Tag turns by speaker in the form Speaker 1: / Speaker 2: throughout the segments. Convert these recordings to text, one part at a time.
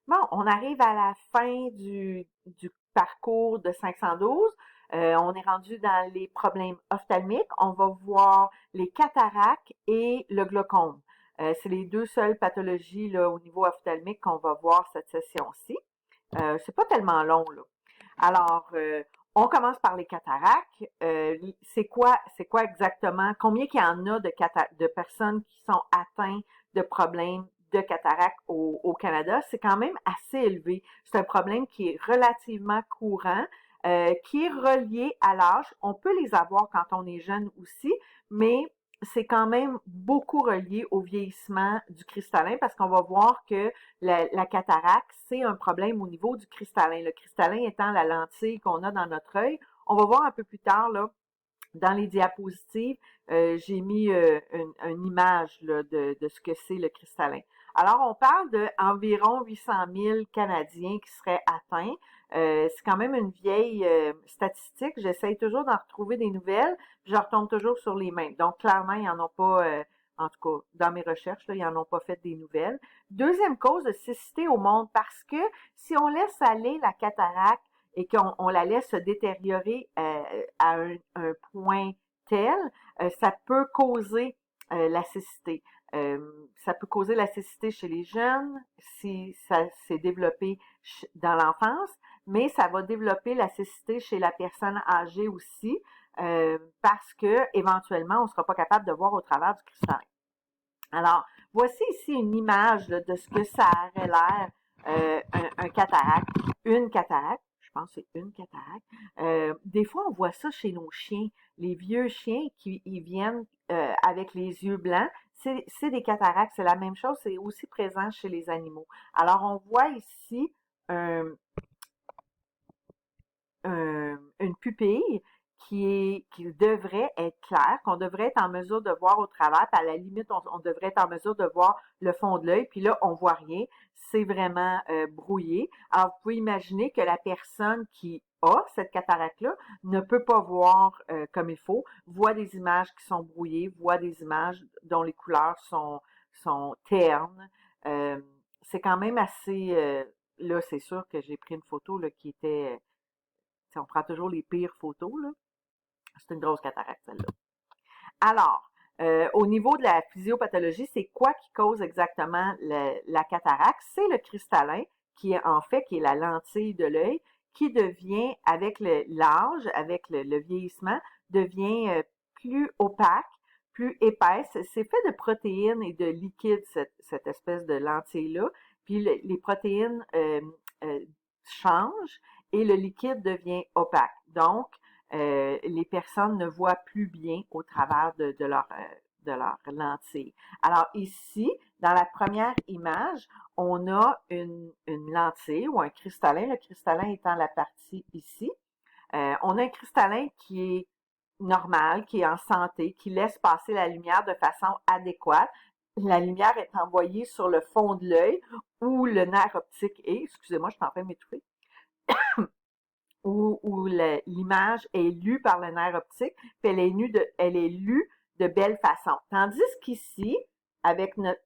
Speaker 1: Bon, on arrive à la fin du parcours de 512. On est rendu dans les problèmes ophtalmiques. On va voir les cataractes et le glaucome. C'est les deux seules pathologies là, au niveau ophtalmique qu'on va voir cette session-ci. C'est pas tellement long, là. Alors, on commence par les cataractes. C'est quoi exactement? Combien qu'il y en a de personnes qui sont atteintes de problèmes de cataracte au Canada? C'est quand même assez élevé. C'est un problème qui est relativement courant, qui est relié à l'âge. On peut les avoir quand on est jeune aussi, mais c'est quand même beaucoup relié au vieillissement du cristallin parce qu'on va voir que la cataracte, c'est un problème au niveau du cristallin. Le cristallin étant la lentille qu'on a dans notre œil. On va voir un peu plus tard, là, dans les diapositives, j'ai mis une image là, de ce que c'est le cristallin. Alors, on parle d'environ 800 000 Canadiens qui seraient atteints. C'est quand même une vieille statistique. J'essaye toujours d'en retrouver des nouvelles, puis je retombe toujours sur les mêmes. Donc, clairement, ils n'en ont pas, en tout cas, dans mes recherches, là, ils n'en ont pas fait des nouvelles. Deuxième cause de cécité au monde, parce que si on laisse aller la cataracte et qu'on la laisse se détériorer à un point tel, ça peut causer la cécité. Ça peut causer la cécité chez les jeunes si ça s'est développé dans l'enfance, mais ça va développer la cécité chez la personne âgée aussi, parce que éventuellement, on ne sera pas capable de voir au travers du cristal. Alors, voici ici une image là, de ce que ça aurait l'air, un cataracte, une cataracte. Je pense que c'est une cataracte. Des fois, on voit ça chez nos chiens. Les vieux chiens qui ils viennent avec les yeux blancs, c'est des cataractes. C'est la même chose, c'est aussi présent chez les animaux. Alors, on voit ici un, une pupille qui devrait être claire, qu'on devrait être en mesure de voir au travers, puis à la limite, on devrait être en mesure de voir le fond de l'œil, puis là, on voit rien. C'est vraiment brouillé. Alors, vous pouvez imaginer que la personne qui a cette cataracte-là ne peut pas voir comme il faut, voit des images qui sont brouillées, voit des images dont les couleurs sont ternes. C'est quand même assez... là, c'est sûr que j'ai pris une photo là, qui était on prend toujours les pires photos, là. C'est une grosse cataracte, celle-là. Alors, au niveau de la physiopathologie, c'est quoi qui cause exactement la cataracte? C'est le cristallin, qui est en fait qui est la lentille de l'œil, qui devient, avec l'âge, avec le vieillissement, devient plus opaque, plus épaisse. C'est fait de protéines et de liquides, cette espèce de lentille-là. Puis les protéines euh, changent et le liquide devient opaque. Donc, les personnes ne voient plus bien au travers de leur lentille. Alors ici, dans la première image, on a une lentille ou un cristallin, le cristallin étant la partie ici. On a un cristallin qui est normal, qui est en santé, qui laisse passer la lumière de façon adéquate. La lumière est envoyée sur le fond de l'œil où le nerf optique est. Excusez-moi, je suis en train de m'étouffer où l'image est lue par le nerf optique, puis elle est lue de belle façon. Tandis qu'ici, avec notre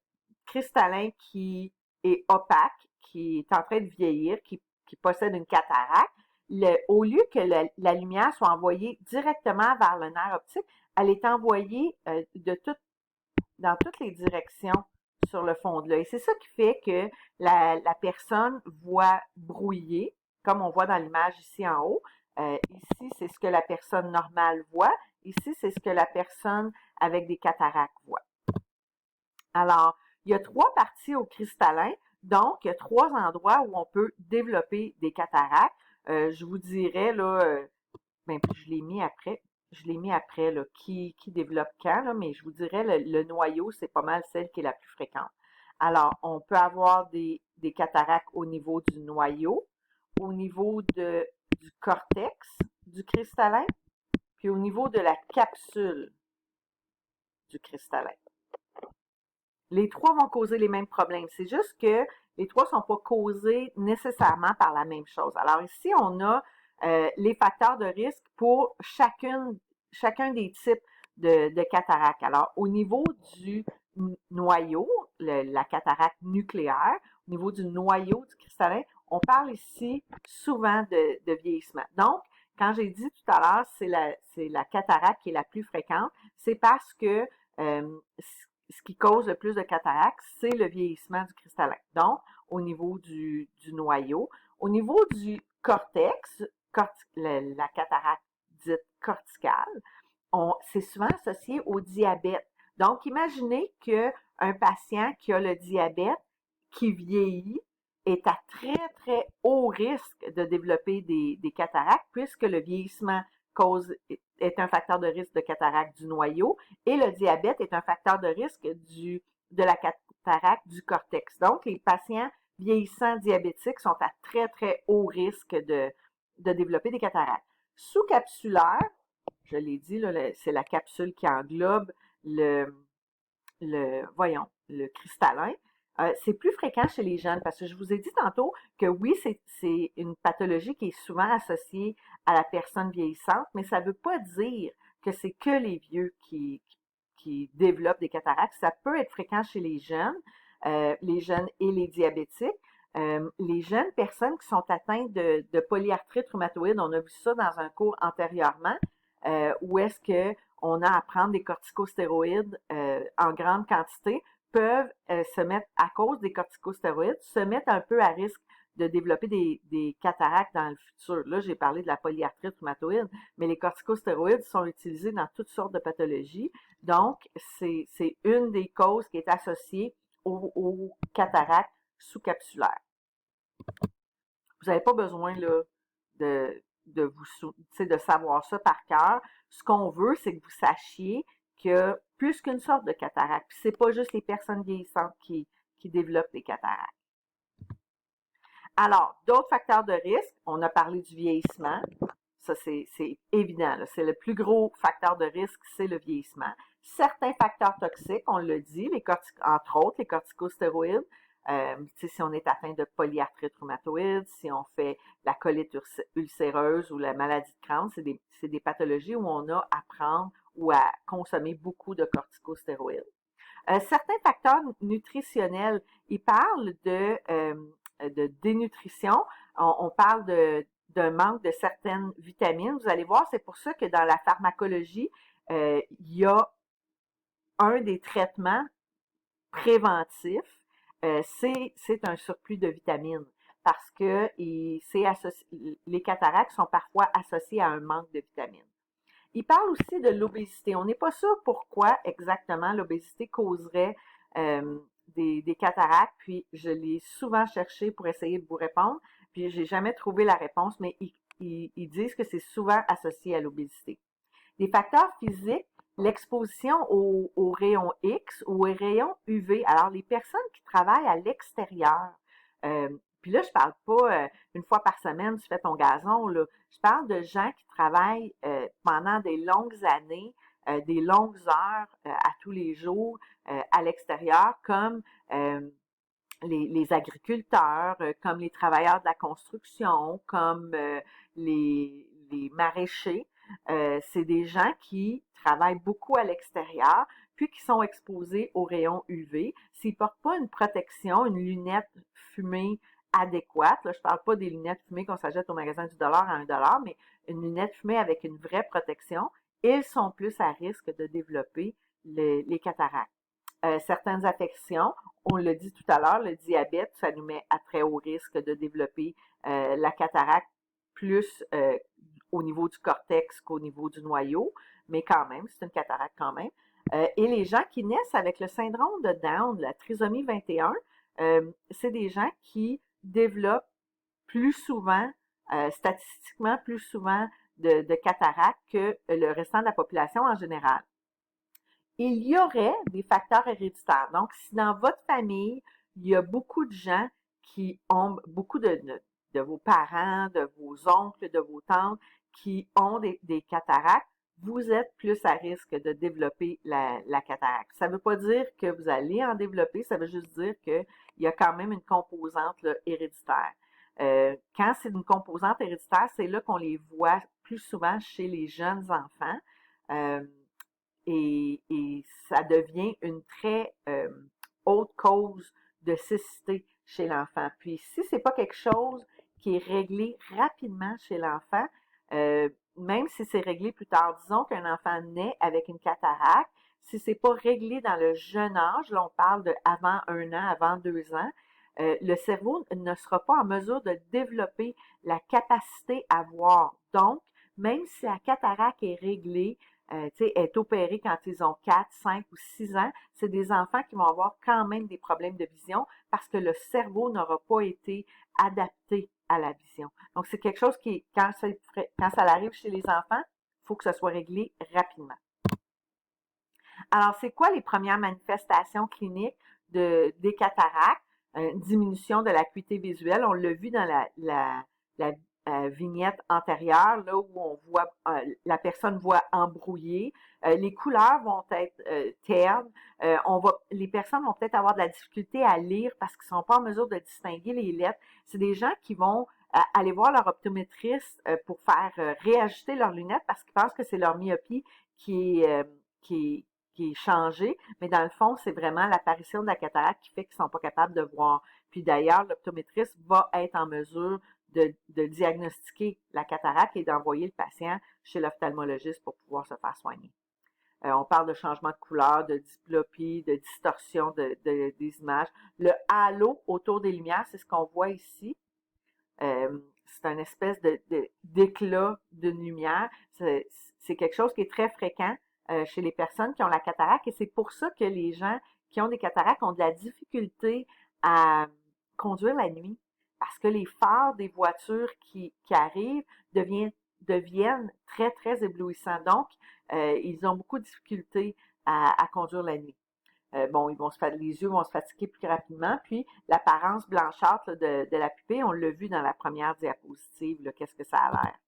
Speaker 1: cristallin qui est opaque, qui est en train de vieillir, qui possède une cataracte, au lieu que la lumière soit envoyée directement vers le nerf optique, elle est envoyée dans toutes les directions sur le fond de l'œil. C'est ça qui fait que la personne voit brouillé, comme on voit dans l'image ici en haut. Ici, c'est ce que la personne normale voit. Ici, c'est ce que la personne avec des cataractes voit. Alors, il y a trois parties au cristallin. Donc, il y a trois endroits où on peut développer des cataractes. Je vous dirais, là, ben, je l'ai mis après. Je l'ai mis après, là, qui développe quand, là, mais je vous dirais, le noyau, c'est pas mal celle qui est la plus fréquente. Alors, on peut avoir des cataractes au niveau du noyau, au niveau du cortex du cristallin, puis au niveau de la capsule du cristallin. Les trois vont causer les mêmes problèmes. C'est juste que les trois ne sont pas causés nécessairement par la même chose. Alors ici, on a les facteurs de risque pour chacun des types de cataracte. Alors, au niveau du noyau, la cataracte nucléaire, au niveau du noyau du cristallin, on parle ici souvent de vieillissement. Donc, quand j'ai dit tout à l'heure, c'est la cataracte qui est la plus fréquente, c'est parce que ce qui cause le plus de cataracte, c'est le vieillissement du cristallin. Donc, au niveau du noyau. Au niveau du cortex, la cataracte dite corticale, c'est souvent associé au diabète. Donc, imaginez qu'un patient qui a le diabète, qui vieillit, est à très, très haut risque de développer des cataractes, puisque le vieillissement est un facteur de risque de cataracte du noyau et le diabète est un facteur de risque de la cataracte du cortex. Donc, les patients vieillissants diabétiques sont à très, très haut risque de développer des cataractes. Sous-capsulaire, je l'ai dit, c'est la capsule qui englobe le cristallin. C'est plus fréquent chez les jeunes parce que je vous ai dit tantôt que oui, c'est une pathologie qui est souvent associée à la personne vieillissante, mais ça ne veut pas dire que c'est que les vieux qui développent des cataractes. Ça peut être fréquent chez les jeunes et les diabétiques. Les jeunes personnes qui sont atteintes de polyarthrite rhumatoïde, on a vu ça dans un cours antérieurement, où est-ce que on a à prendre des corticostéroïdes en grande quantité, peuvent se mettre, à cause des corticostéroïdes, se mettre un peu à risque de développer des cataractes dans le futur. Là, j'ai parlé de la polyarthrite rhumatoïde, mais les corticostéroïdes sont utilisés dans toutes sortes de pathologies. Donc, c'est une des causes qui est associée aux cataractes sous-capsulaires. Vous n'avez pas besoin là, de savoir ça par cœur. Ce qu'on veut, c'est que vous sachiez qu'il y a plus qu'une sorte de cataracte. Puis c'est pas juste les personnes vieillissantes qui développent des cataractes. Alors, d'autres facteurs de risque, on a parlé du vieillissement. Ça, c'est évident. C'est le plus gros facteur de risque, c'est le vieillissement. Certains facteurs toxiques, on l'a dit, entre autres les corticostéroïdes. Si on est atteint de polyarthrite rhumatoïde, si on fait la colite ulcéreuse ou la maladie de Crohn, c'est des pathologies où on a à prendre ou à consommer beaucoup de corticostéroïdes. Certains facteurs nutritionnels, ils parlent de dénutrition. On parle d'un manque de certaines vitamines. Vous allez voir, c'est pour ça que dans la pharmacologie, il y a un des traitements préventifs, c'est un surplus de vitamines parce que les cataractes sont parfois associés à un manque de vitamines. Il parle aussi de l'obésité. On n'est pas sûr pourquoi exactement l'obésité causerait des cataractes, puis je l'ai souvent cherché pour essayer de vous répondre, puis j'ai jamais trouvé la réponse, mais ils disent que c'est souvent associé à l'obésité. Des facteurs physiques, l'exposition aux rayons X ou aux rayons UV. Alors, les personnes qui travaillent à l'extérieur, puis là, je parle pas une fois par semaine, tu fais ton gazon, là. Je parle de gens qui travaillent pendant des longues années, des longues heures à tous les jours à l'extérieur, comme les agriculteurs, comme les travailleurs de la construction, comme les maraîchers. C'est des gens qui travaillent beaucoup à l'extérieur, puis qui sont exposés aux rayons UV. S'ils ne portent pas une protection, une lunette fumée adéquate, là, je ne parle pas des lunettes fumées qu'on s'achète au magasin du dollar à 1 $, mais une lunette fumée avec une vraie protection, ils sont plus à risque de développer les cataractes. Certaines affections, on l'a dit tout à l'heure, le diabète, ça nous met à très haut risque de développer la cataracte plus au niveau du cortex qu'au niveau du noyau, mais quand même, c'est une cataracte quand même. Et les gens qui naissent avec le syndrome de Down, la trisomie 21, c'est des gens qui développent plus souvent, statistiquement plus souvent de cataracte que le restant de la population en général. Il y aurait des facteurs héréditaires. Donc, si dans votre famille, il y a beaucoup de gens qui ont, beaucoup de vos parents, de vos oncles, de vos tantes qui ont des cataractes, vous êtes plus à risque de développer la cataracte. Ça ne veut pas dire que vous allez en développer, ça veut juste dire qu'il y a quand même une composante là, héréditaire. Quand c'est une composante héréditaire, c'est là qu'on les voit plus souvent chez les jeunes enfants. Et ça devient une très haute cause de cécité chez l'enfant. Puis si c'est pas quelque chose qui est réglé rapidement chez l'enfant, même si c'est réglé plus tard, disons qu'un enfant naît avec une cataracte, si c'est pas réglé dans le jeune âge, là on parle de avant 1 an, avant 2 ans, le cerveau ne sera pas en mesure de développer la capacité à voir. Donc, même si la cataracte est réglée, est opérée quand ils ont 4, 5 ou 6 ans, c'est des enfants qui vont avoir quand même des problèmes de vision parce que le cerveau n'aura pas été adapté à la vision. Donc, c'est quelque chose qui, quand ça arrive chez les enfants, il faut que ça soit réglé rapidement. Alors, c'est quoi les premières manifestations cliniques des cataractes? Diminution de l'acuité visuelle. On l'a vu dans la vignette antérieure, là où on voit la personne voit embrouillé. Les couleurs vont être ternes. Les personnes vont peut-être avoir de la difficulté à lire parce qu'ils ne sont pas en mesure de distinguer les lettres. C'est des gens qui vont aller voir leur optométriste pour faire réajuster leurs lunettes parce qu'ils pensent que c'est leur myopie qui est, qui est changée, mais dans le fond, c'est vraiment l'apparition de la cataracte qui fait qu'ils ne sont pas capables de voir. Puis d'ailleurs, l'optométriste va être en mesure de diagnostiquer la cataracte et d'envoyer le patient chez l'ophtalmologiste pour pouvoir se faire soigner. On parle de changement de couleur, de diplopie, de distorsion des images. Le halo autour des lumières, c'est ce qu'on voit ici. C'est une espèce d'éclat d'une lumière. C'est quelque chose qui est très fréquent chez les personnes qui ont la cataracte et c'est pour ça que les gens qui ont des cataractes ont de la difficulté à conduire la nuit parce que les phares des voitures qui arrivent deviennent très, très éblouissants. Donc, ils ont beaucoup de difficulté à conduire la nuit. Bon, les yeux vont se fatiguer plus rapidement, puis l'apparence blanchâtre là, de la pupille, on l'a vu dans la première diapositive, qu'est-ce que ça a l'air.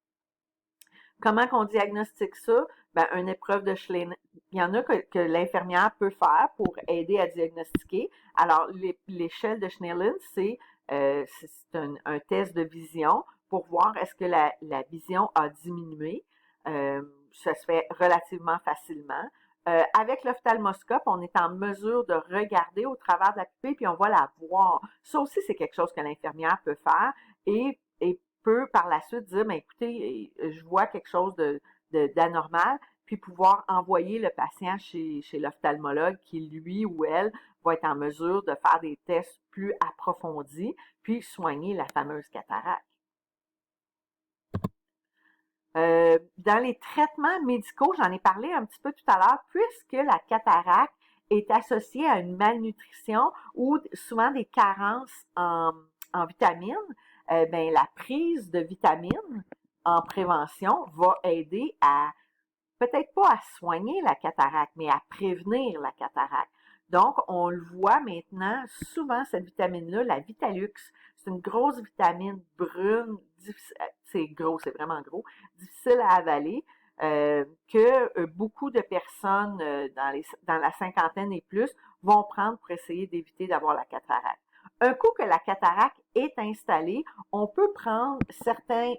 Speaker 1: Comment qu'on diagnostique ça? Ben, une épreuve de Schlein. Il y en a que l'infirmière peut faire pour aider à diagnostiquer. Alors, l'échelle de Schnellen, c'est un test de vision pour voir est-ce que la vision a diminué. Ça se fait relativement facilement. Avec l'ophtalmoscope, on est en mesure de regarder au travers de la pupille puis on va la voir. Ça aussi, c'est quelque chose que l'infirmière peut faire et peut par la suite dire, ben, écoutez, je vois quelque chose d'anormal, puis pouvoir envoyer le patient chez l'ophtalmologue qui, lui ou elle, va être en mesure de faire des tests plus approfondis, puis soigner la fameuse cataracte. Dans les traitements médicaux, j'en ai parlé un petit peu tout à l'heure, puisque la cataracte est associée à une malnutrition ou souvent des carences en vitamines, ben, la prise de vitamines en prévention va aider à, peut-être pas à soigner la cataracte, mais à prévenir la cataracte. Donc, on le voit maintenant, souvent cette vitamine-là, la Vitalux, c'est une grosse vitamine brune, c'est gros, c'est vraiment gros, difficile à avaler, que beaucoup de personnes dans la cinquantaine et plus vont prendre pour essayer d'éviter d'avoir la cataracte. Un coup que la cataracte est installée, on peut prendre certains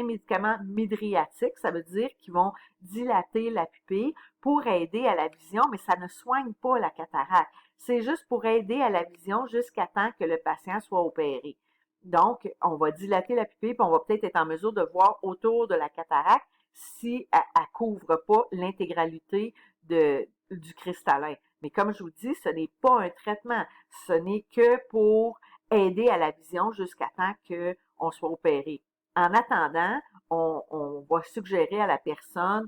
Speaker 1: médicaments mydriatiques, ça veut dire qu'ils vont dilater la pupille pour aider à la vision, mais ça ne soigne pas la cataracte. C'est juste pour aider à la vision jusqu'à temps que le patient soit opéré. Donc, on va dilater la pupille, puis on va peut-être être en mesure de voir autour de la cataracte si elle ne couvre pas l'intégralité du cristallin. Mais comme je vous dis, ce n'est pas un traitement. Ce n'est que pour aider à la vision jusqu'à temps qu'on soit opéré. En attendant, on va suggérer à la personne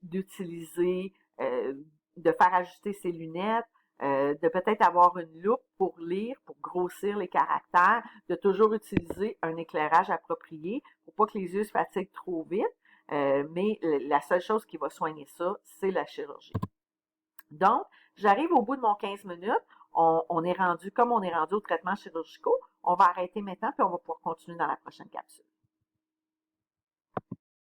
Speaker 1: d'utiliser, de faire ajuster ses lunettes, de peut-être avoir une loupe pour lire, pour grossir les caractères, de toujours utiliser un éclairage approprié pour pas que les yeux se fatiguent trop vite. Mais la seule chose qui va soigner ça, c'est la chirurgie. Donc, j'arrive au bout de mon 15 minutes. On est rendu, comme on est rendu aux traitements chirurgicaux, on va arrêter maintenant puis on va pouvoir continuer dans la prochaine capsule.